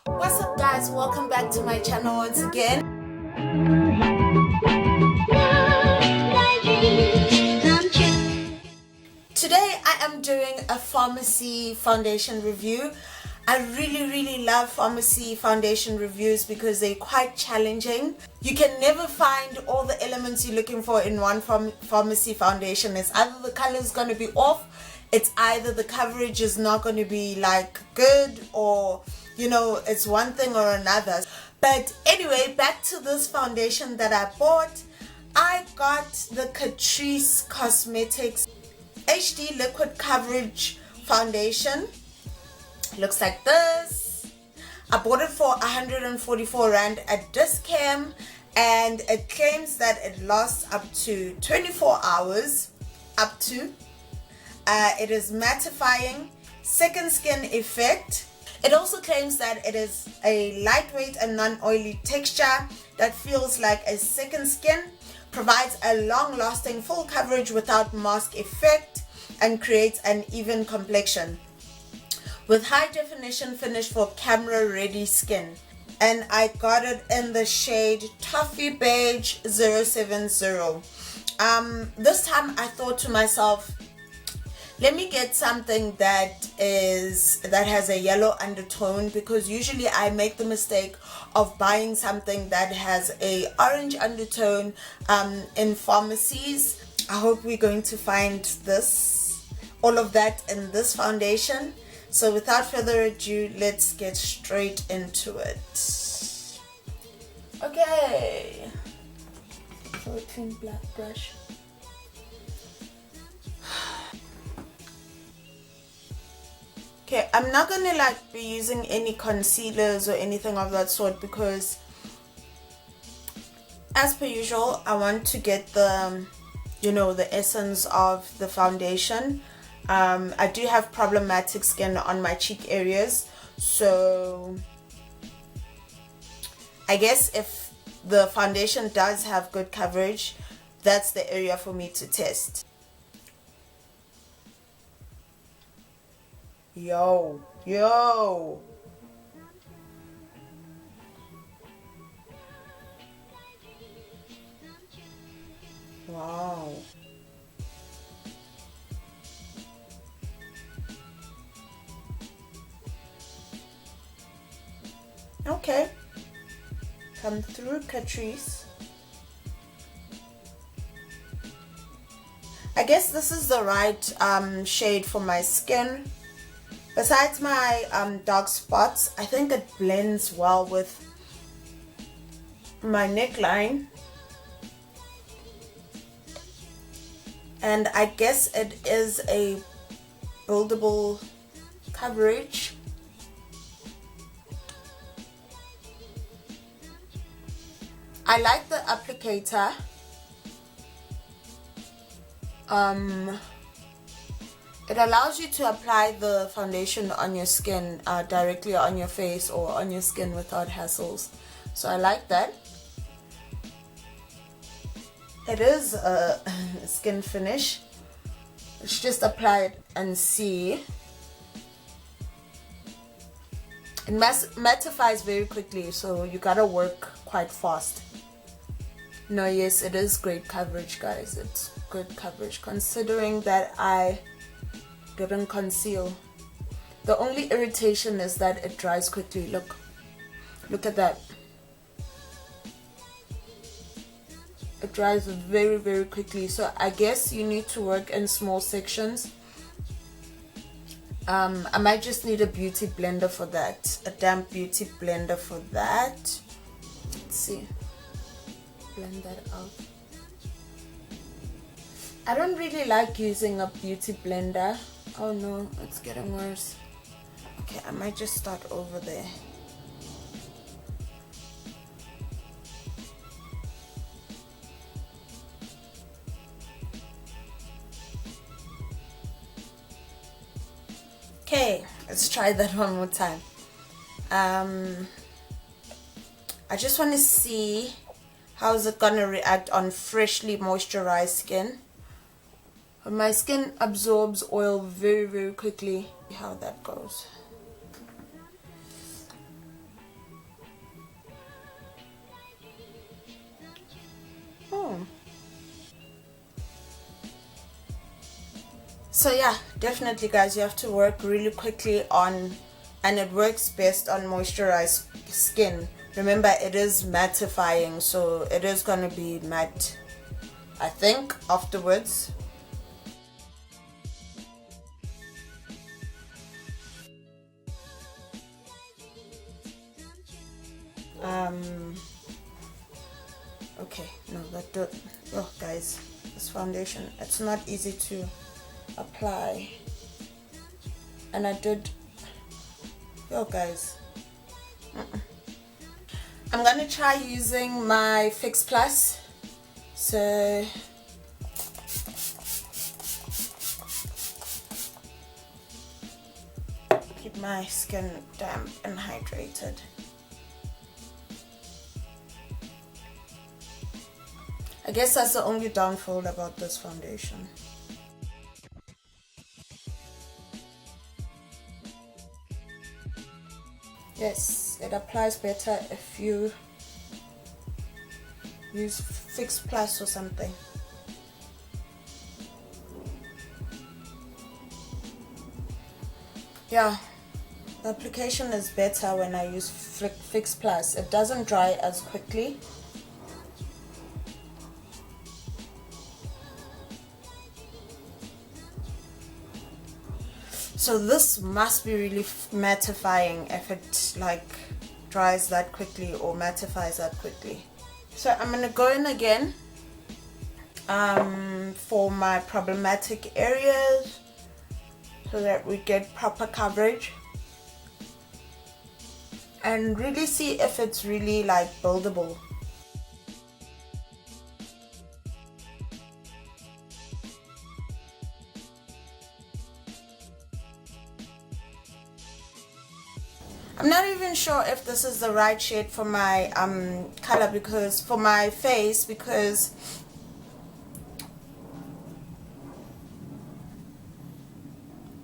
What's up guys, welcome back to my channel once again. Today I am doing a pharmacy foundation review. I really love pharmacy foundation reviews because they're quite challenging. You can never find all the elements you're looking for in one pharmacy foundation. It's either the color is going to be off, it's either the coverage is not going to be like good, or you know, it's one thing or another. But anyway, back to this foundation that I bought. I got the Catrice Cosmetics HD Liquid Coverage Foundation. Looks like this. I bought it for 144 Rand at Discam, and it claims that it lasts up to 24 hours. It is mattifying, second skin effect. It also claims that it is a lightweight and non-oily texture that feels like a second skin, provides a long-lasting full coverage without mask effect, and creates an even complexion with high definition finish for camera ready skin. And I got it in the shade Toffee Beige 070. This time I thought to myself, let me get something that has a yellow undertone, because usually I make the mistake of buying something that has a orange undertone in pharmacies. I hope we're going to find all of that in this foundation. So without further ado, let's get straight into it. Okay, so a clean black brush. Okay, I'm not gonna be using any concealers or anything of that sort, because as per usual I want to get the the essence of the foundation. I do have problematic skin on my cheek areas, so I guess if the foundation does have good coverage, that's the area for me to test. Yo. Wow. Okay. Come through, Catrice. I guess this is the right shade for my skin. Besides my dark spots, I think it blends well with my neckline. And I guess it is a buildable coverage. I like the applicator. It allows you to apply the foundation on your skin directly on your face or on your skin without hassles. So I like that. It is a skin finish. Let's just apply it and see. It mattifies very quickly, so you gotta work quite fast. No, yes, it is great coverage, guys. It's good coverage considering that I didn't conceal. The only irritation is that it dries quickly. Look at that. It dries very quickly, so I guess you need to work in small sections. I might just need a beauty blender for that, a damp beauty blender for that. Let's see, blend that out. I don't really like using a beauty blender. Oh no, it's getting worse. Okay, I might just start over there. Okay, let's try that one more time. I just want to see how is it gonna react on freshly moisturized skin. My skin absorbs oil very quickly. See how that goes. So yeah, definitely guys, you have to work really quickly on, and it works best on moisturized skin. Remember, it is mattifying, so it is going to be matte, I think, afterwards. Okay, no, oh guys, this foundation, it's not easy to apply, and I did, guys, I'm gonna try using my Fix Plus. So keep my skin damp and hydrated. I guess that's the only downfall about this foundation. Yes, it applies better if you use Fix Plus or something. Yeah, the application is better when I use Fix Plus. It doesn't dry as quickly. So this must be really mattifying if it like dries that quickly or mattifies that quickly. So I'm gonna go in again for my problematic areas so that we get proper coverage and really see if it's really like buildable. I'm not even sure if this is the right shade for my color, because for my face, because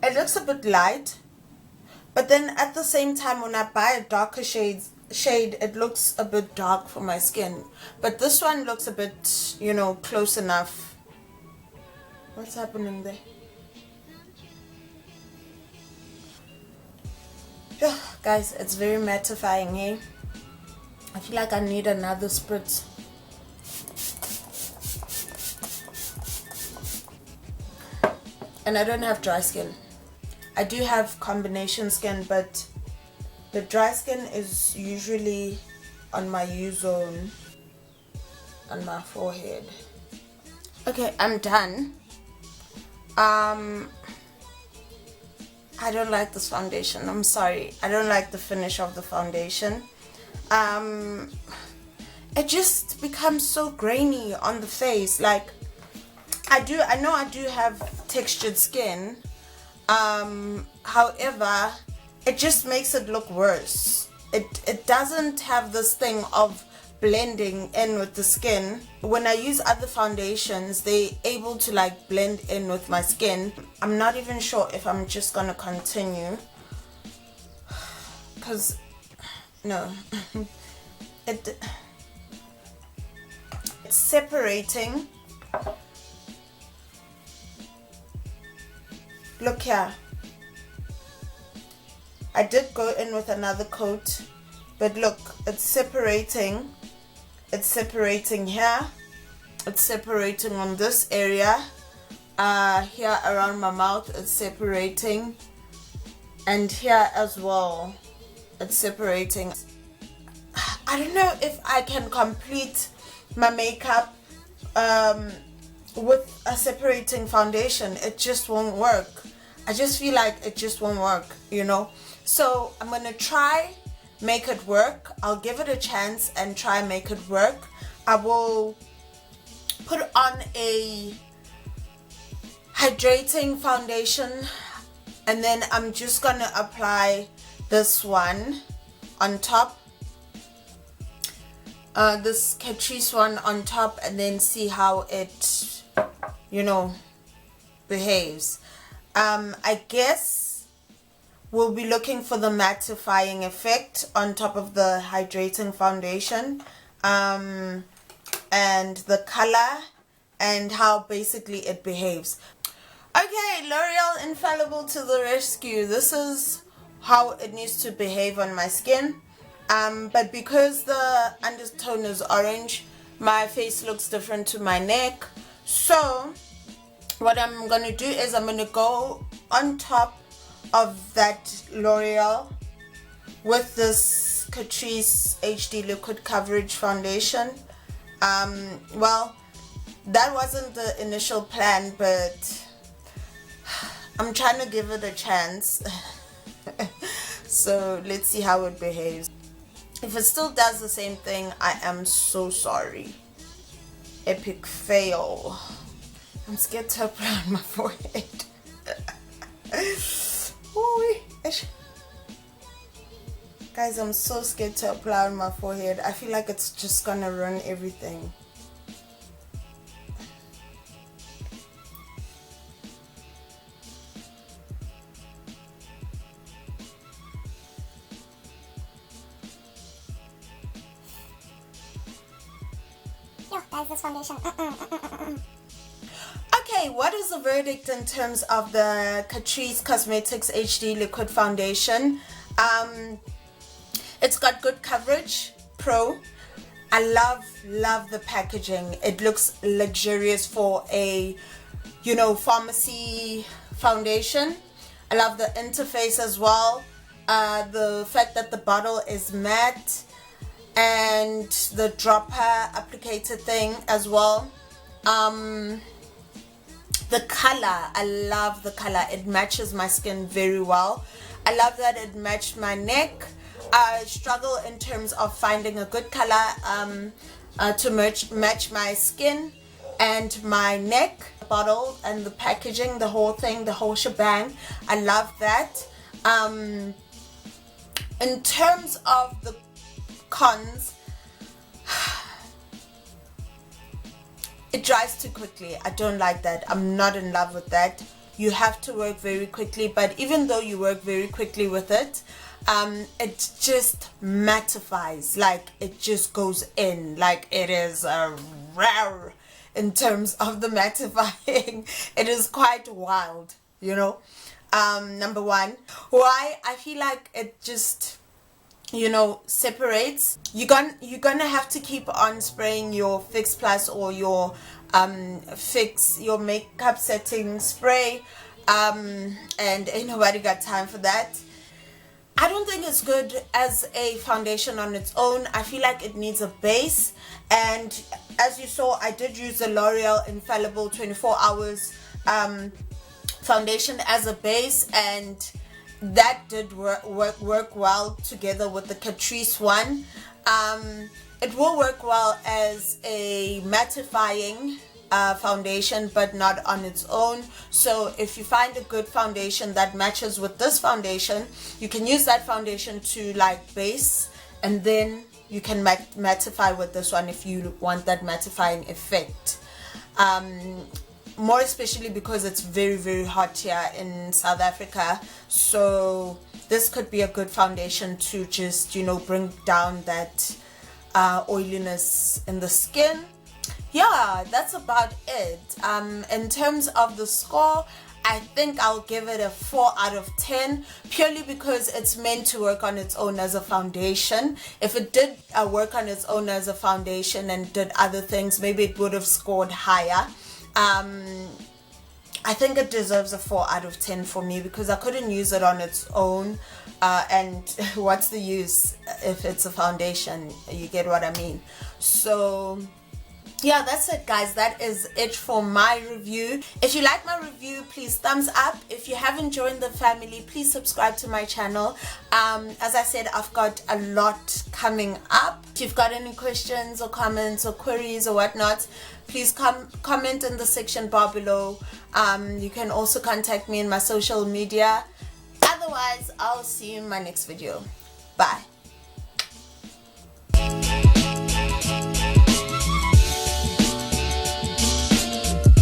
it looks a bit light, but then at the same time when I buy a darker shade it looks a bit dark for my skin. But this one looks a bit, you know, close enough. What's happening there? Guys, it's very mattifying, eh? I feel like I need another spritz. And I don't have dry skin. I do have combination skin, but the dry skin is usually on my U-zone, on my forehead. Okay, I'm done. I don't like this foundation. I'm sorry. I don't like the finish of the foundation. It just becomes so grainy on the face. Like, I know I do have textured skin. However, it just makes it look worse. It doesn't have this thing of blending in with the skin. When I use other foundations, they're able to like blend in with my skin. I'm not even sure if I'm just gonna continue, because no, it's separating. Look here, I did go in with another coat, but look, it's separating. It's separating here, it's separating on this area, here around my mouth it's separating, and here as well it's separating. I don't know if I can complete my makeup with a separating foundation. It just won't work. I just feel like it just won't work, you know. So I'm gonna try make it work. I'll give it a chance and try make it work. I will put on a hydrating foundation, and then I'm just gonna apply this one on top, this Catrice one on top, and then see how it, you know, behaves. I guess we'll be looking for the mattifying effect on top of the hydrating foundation, and the color and how basically it behaves. Okay, L'Oreal Infallible to the rescue. This is how it needs to behave on my skin. But because the undertone is orange, my face looks different to my neck. So what I'm going to do is I'm going to go on top of that L'Oreal with this Catrice HD Liquid Coverage Foundation. Well, that wasn't the initial plan, but I'm trying to give it a chance. So let's see how it behaves. If it still does the same thing, I am so sorry. Epic fail. I'm scared to apply on my forehead. Guys, I'm so scared to apply on my forehead. I feel like it's just gonna ruin everything. Guys, this foundation. Okay, what is the verdict in terms of the Catrice Cosmetics HD Liquid Foundation? It's got good coverage, pro. I love the packaging. It looks luxurious for a, you know, pharmacy foundation. I love the interface as well. The fact that the bottle is matte and the dropper applicator thing as well. The color, I love the color. It matches my skin very well. I love that it matched my neck. I struggle in terms of finding a good color to match my skin and my neck. The bottle and the packaging, the whole thing, the whole shebang, I love that. In terms of the cons, it dries too quickly. I don't like that. I'm not in love with that. You have to work very quickly, but even though you work very quickly with it, it just mattifies, like it just goes in, like it is rare in terms of the mattifying. It is quite wild, you know. Number one, why I feel like it just, you know, separates. You're gonna have to keep on spraying your Fix Plus or your your makeup setting spray, and ain't nobody got time for that. I don't think it's good as a foundation on its own. I feel like it needs a base, and as you saw, I did use the L'Oreal Infallible 24 Hours foundation as a base, and that did work well together with the Catrice one. It will work well as a mattifying foundation, but not on its own. So if you find a good foundation that matches with this foundation, you can use that foundation to like base, and then you can mattify with this one if you want that mattifying effect. More especially because it's very hot here in South Africa, so this could be a good foundation to just, you know, bring down that oiliness in the skin. Yeah, that's about it. In terms of the score, I think I'll give it a 4 out of 10, purely because it's meant to work on its own as a foundation. If it did work on its own as a foundation and did other things, maybe it would have scored higher. I think it deserves a 4 out of 10 for me, because I couldn't use it on its own, and what's the use if it's a foundation? You get what I mean? So yeah, that's it, guys. That is it for my review. If you like my review, please thumbs up. If you haven't joined the family, please subscribe to my channel. As I said, I've got a lot coming up. If you've got any questions or comments or queries or whatnot, please comment in the section bar below. You can also contact me in my social media. Otherwise, I'll see you in my next video.